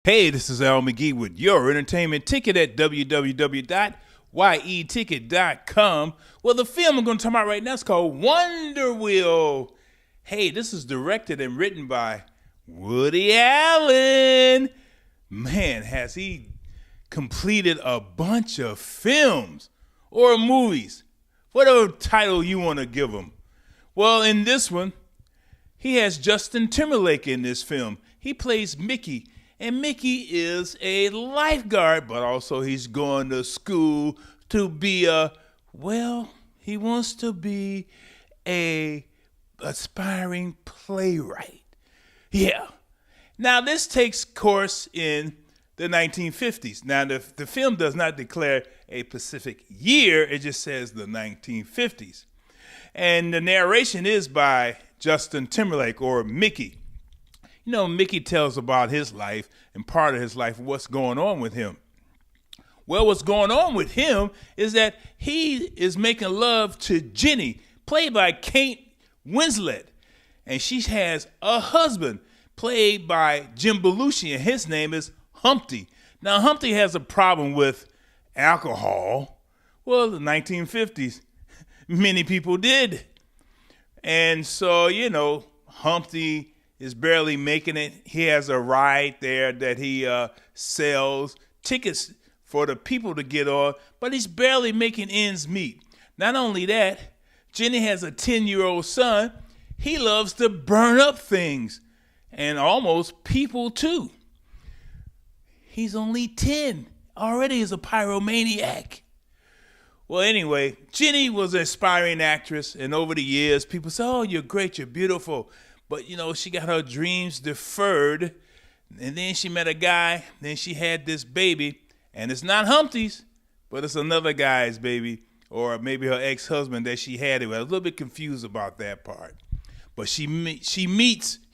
Hey, this is Al McGee with your entertainment ticket at www.yeticket.com. Well, the film I'm going to talk about right now is called Wonder Wheel. Hey, this is directed and written by Woody Allen. Man, has he completed a bunch of films or movies, whatever title you want to give him. Well, in this one, he has Justin Timberlake in this film. He plays Mickey, and Mickey is a lifeguard, but also he's going to school to be he wants to be a aspiring playwright. Yeah. Now, this takes course in the 1950s. Now, the film does not declare a specific year. It just says the 1950s. And the narration is by Justin Timberlake, or Mickey. You know, Mickey tells about his life and part of his life, what's going on with him. Well, what's going on with him is that he is making love to Ginny, played by Kate Winslet. And she has a husband, played by Jim Belushi, and his name is Humpty. Now, Humpty has a problem with alcohol. Well, the 1950s, many people did. And so, you know, Humpty is barely making it. He has a ride there that he sells tickets for the people to get on, but he's barely making ends meet. Not only that, Ginny has a 10-year-old son. He loves to burn up things, and almost people too. He's only 10. Already is a pyromaniac. Well, anyway, Ginny was an aspiring actress, and over the years, people say, oh, you're great, you're beautiful. But, you know, she got her dreams deferred, and then she met a guy, then she had this baby, and it's not Humpty's, but it's another guy's baby, or maybe her ex-husband that she had. I was a little bit confused about that part. But she meets,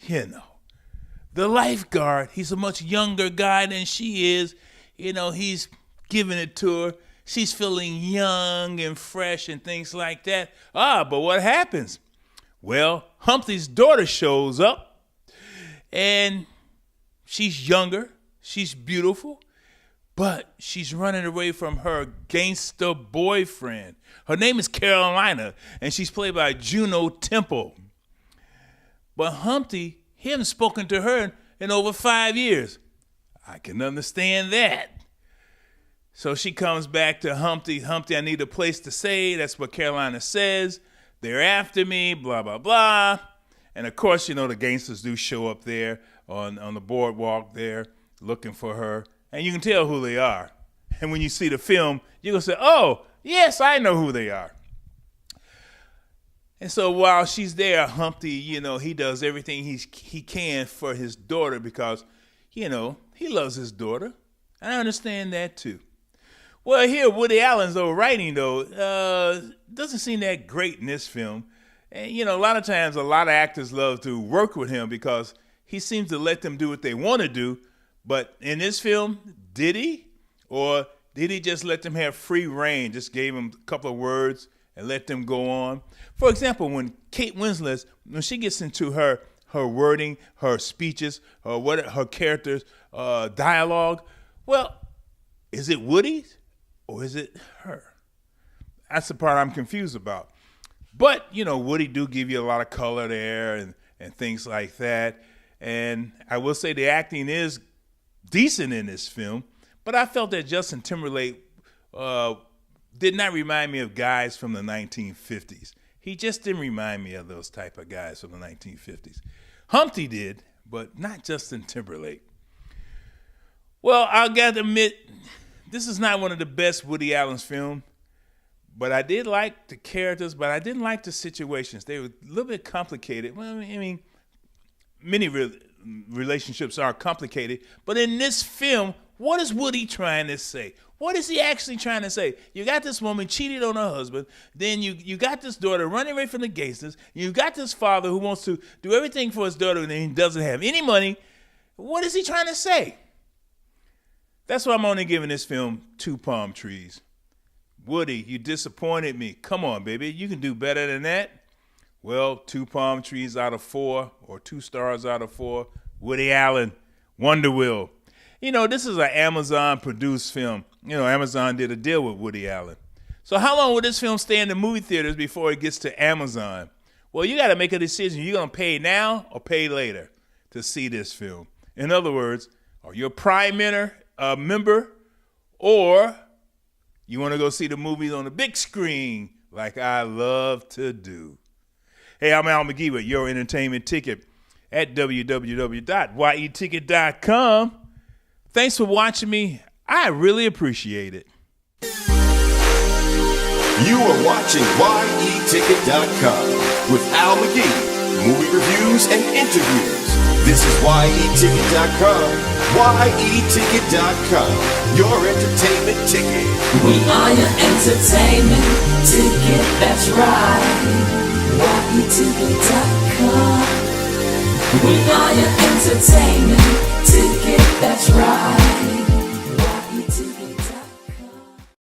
you know, the lifeguard. He's a much younger guy than she is. You know, he's giving it to her. She's feeling young and fresh and things like that. But what happens? Well, Humpty's daughter shows up, and she's younger. She's beautiful, but she's running away from her gangster boyfriend. Her name is Carolina, and she's played by Juno Temple. But Humpty, he hasn't spoken to her in over 5 years. I can understand that. So she comes back to Humpty. Humpty, I need a place to stay. That's what Carolina says. They're after me, blah, blah, blah. And of course, you know, the gangsters do show up there on the boardwalk there looking for her. And you can tell who they are. And when you see the film, you're going to say, oh, yes, I know who they are. And so while she's there, Humpty, you know, he does everything he can for his daughter because, you know, he loves his daughter. I understand that too. Well, here, Woody Allen's writing, though, doesn't seem that great in this film. And, you know, a lot of times, a lot of actors love to work with him because he seems to let them do what they want to do. But in this film, did he? Or did he just let them have free reign, just gave them a couple of words and let them go on? For example, when Kate Winslet, when she gets into her wording, her speeches, her characters' dialogue, well, is it Woody's? Or is it her? That's the part I'm confused about. But, you know, Woody do give you a lot of color there and things like that. And I will say the acting is decent in this film. But I felt that Justin Timberlake did not remind me of guys from the 1950s. He just didn't remind me of those type of guys from the 1950s. Humpty did, but not Justin Timberlake. Well, I got to admit, this is not one of the best Woody Allen's films, but I did like the characters, but I didn't like the situations. They were a little bit complicated. Well, I mean, many relationships are complicated, but in this film, what is Woody trying to say? What is he actually trying to say? You got this woman cheated on her husband, then you got this daughter running away from the gangsters, you got this father who wants to do everything for his daughter and he doesn't have any money. What is he trying to say? That's why I'm only giving this film 2 palm trees. Woody, you disappointed me. Come on, baby. You can do better than that. Well, 2 palm trees out of 4 or 2 stars out of 4. Woody Allen, Wonder Wheel. This is an Amazon-produced film. Amazon did a deal with Woody Allen. So how long will this film stay in the movie theaters before it gets to Amazon? Well, you got to make a decision. You're going to pay now or pay later to see this film. In other words, are you a Prime member, or you want to go see the movies on the big screen like I love to do? Hey, I'm Al McGee with Your Entertainment Ticket at www.yeticket.com. Thanks for watching me. I really appreciate it. You are watching YETicket.com with Al McGee, movie reviews and interviews. This is YETicket.com, YETicket.com, your entertainment ticket. We are your entertainment ticket, that's right. YETicket.com. We are your entertainment ticket, that's right.